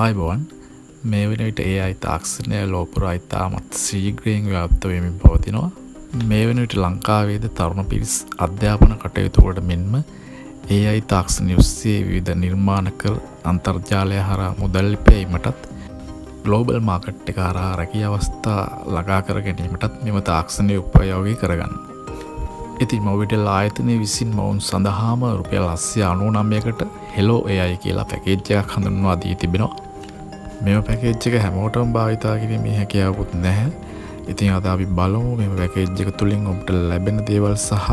ආයුබෝවන් මේ වන විට AI තාක්ෂණය ලෝපුරා ඉතාමත් ශීඝ්‍රයෙන් ව්‍යාප්ත වෙමින් පවතිනවා. මේ වන විට ලංකාවේද තරුණ පිරිස් අධ්‍යාපන කටයුතු වලට මෙන්ම AI තාක්ෂණය ඔස්සේ විවිධ නිර්මාණ කර අන්තර්ජාලය හරහා මුදල් ලිපැීමටත් ග්ලෝබල් මාකට් එක හරහා රැකිය අවස්ථා ළඟා කර ගැනීමටත් මෙම තාක්ෂණය උපයෝගී කරගන්න. ඉතින් මොබිටෙල් ආයතනය විසින් මොවුන් සඳහාම රුපියල් 899කට හෙලෝ AI කියලා පැකේජ් එකක් හඳුන්වා දී තිබෙනවා. මෙම පැකේජ් එක හැමෝටම භාවිතා කිරීමේ හැකියාවකුත් නැහැ. ඉතින් අද අපි බලමු මෙම පැකේජ් එක තුලින් ඔබට ලැබෙන දේවල් සහ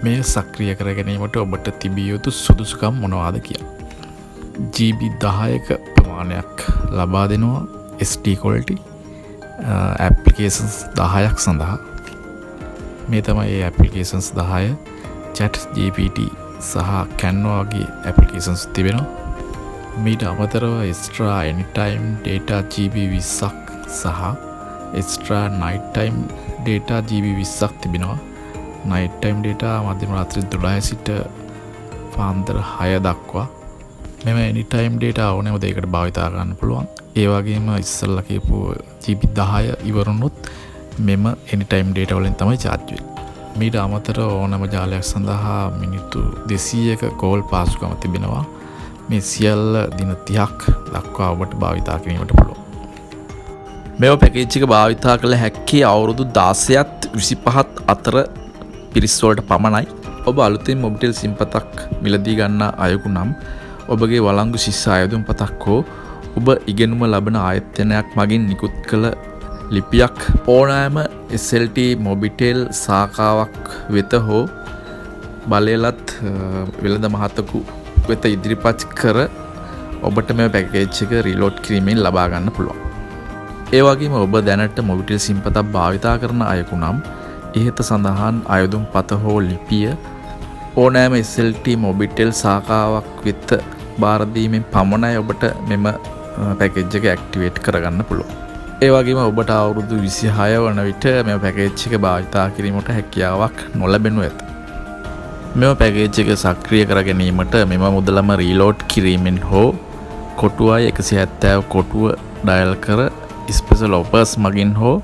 මේ සක්‍රිය කර ගැනීමට ඔබට තිබිය යුතු සුදුසුකම් මොනවාද කියලා. GB 10ක ප්‍රමාණයක් ලබා දෙනවා SD quality applications 10ක් සඳහා. මේ තමයි ඒ applications 10. chat GPT සහ Canva වගේ applications තිබෙනවා. මීට අමතරව extra anytime data GB 20ක් සහ extra night time data GB 20ක් තිබෙනවා. night time data මධ්‍යම රාත්‍රී 12 සිට පාන්දර 6 දක්වා. මෙම anytime data ඕනෑම දෙයකට භාවිතා කරන්න පුළුවන්. ඒ වගේම ඉස්සෙල්ලා කියපු GB 10 ඉවරුනොත් මෙම anytime data වලින් තමයි charge වෙන්නේ. මීට අමතරව ඕනෑම ජාලයක් සඳහා මිනිත්තු 200ක කෝල් පාසුකම තිබෙනවා. මේ සියල්ල දින 30ක් දක්වා ඔබට භාවිතා කිරීමට පුළුවන්. මේව පැකේජ් එක භාවිතා කළ හැක්කේ අවුරුදු 16ත් 25ත් අතර පිරිස් වලට පමණයි. ඔබ අලුතෙන් මොබිටෙල් සිම්පතක් මිලදී ගන්නා අයෙකු නම් ඔබගේ වළංගු ශිෂ්‍ය අයදුම් පතක් හෝ ඔබ ඉගෙනුම ලබන ආයතනයක් මගින් නිකුත් කළ ලිපියක් ඕනෑම SLT මොබිටෙල් සාකාවක් වෙත හෝ බලයලත් වෙළඳ මහතකු වෙත ඉදිරිපත් කර ඔබට මේ පැකේජ් එක රීලෝඩ් කිරීමෙන් ලබා ගන්න පුළුවන්. ඒ වගේම ඔබ දැනට මොබිටෙල් සිම්පතක් භාවිතා කරන අයෙකු නම් ඉහත සඳහන් අයදුම් පත හෝ ලිපිය ඕනෑම SLT මොබිටෙල් සාකාවක් වෙත බාර දීමෙන් පමණයි ඔබට මෙම පැකේජ් එක ඇක්ටිවේට් කරගන්න පුළුවන්. ඒ වගේම ඔබට අවුරුදු 26 වන විට මෙම පැකේජ් එක භාවිතා කිරීමට හැකියාවක් නොලැබෙනු ඇත. මෙම පැකේජ් එක සක්‍රිය කර ගැනීමට මෙම මුදලම රීලෝඩ් කිරීමෙන් හෝ කොටුවයි 170 කොටුව ඩයල් කර ස්පෙෂල් ඔෆර්ස් මගින් හෝ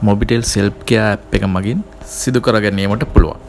මොබිටෙල් සෙල්ෆ් කෙයා ඇප් එක මගින් සිදු කර ගැනීමට පුළුවන්.